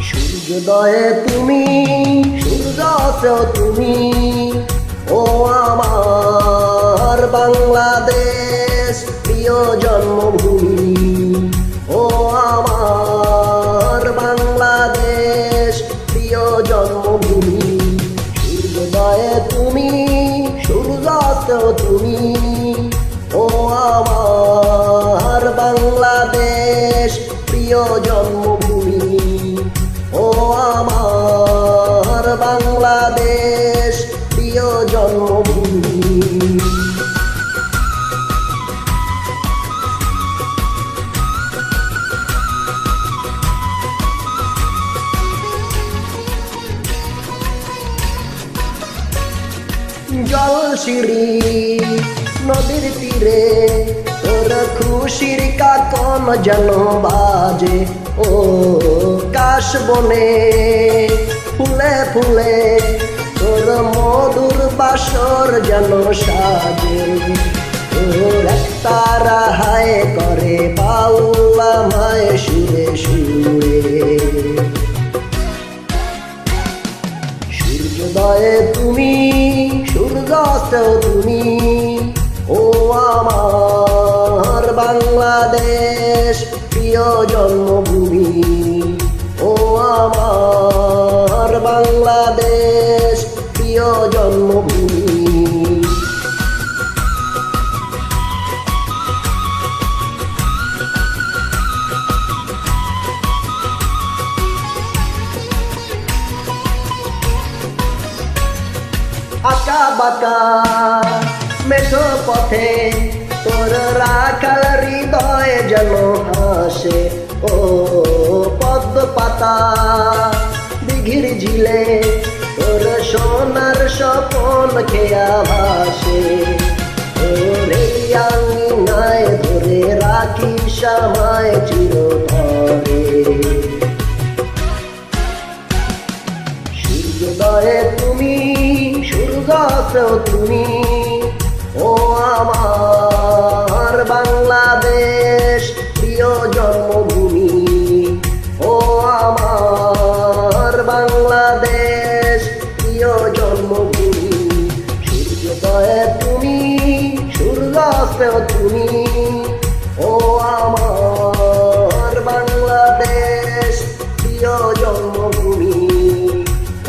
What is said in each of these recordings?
সূর্যোদয়ে তুমি, সূর্যাস্তেও তুমি, ও আমার বাংলাদেশ প্রিয় জন্মভূমি। ও আমার বাংলাদেশ প্রিয় জন্মভূমি। সূর্যোদয়ে তুমি, সূর্যাস্তেও তুমি, ও আমার বাংলাদেশ প্রিয় জন্মভূমি। ও আমার বাংলাদেশ প্রিয় জন্মভূমি। জলশিরি নদীর তীরে তোর খুশির কাকন যেন বাজে। ও কাশ বনে ফুলে ফুলে তোর মধুর বাসর যেন সাজে। তোর তারা হায় করে বাউলা মায় সুরে সুরে। সূর্যোদয়ে তুমি, সূর্যাস্তেও তুমি, ও আমার বাংলাদেশ প্রিয় জন্মভূমি। ও আমার বাংলাদেশ প্রিয় জন্মভূমি। আঁকা বাঁকা মেঠো পথে তোর রাখাল হৃদয় যেন হাসে। ও পদ্ম পাতা দিঘির ঝিলে তোর সোনার স্বপন খেয়া ভাসে। তোরে আঙিনায় ধরে রাখি সামায় চিরতরে। সূর্যোদয়ে তুমি, সূর্যাস্তেও তুমি, ও আমার বাংলাদেশ প্রিয় জন্মভূমি। ও আমার বাংলাদেশ প্রিয় জন্মভূমি। সূর্যোদয়ে তুমি, সূর্যাস্তেও তুমি, ও আমার বাংলাদেশ প্রিয় জন্মভূমি।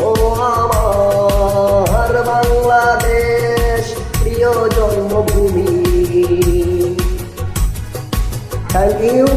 ও আমার বাংলাদেশ প্রিয় জন্মভূমি। Thank you.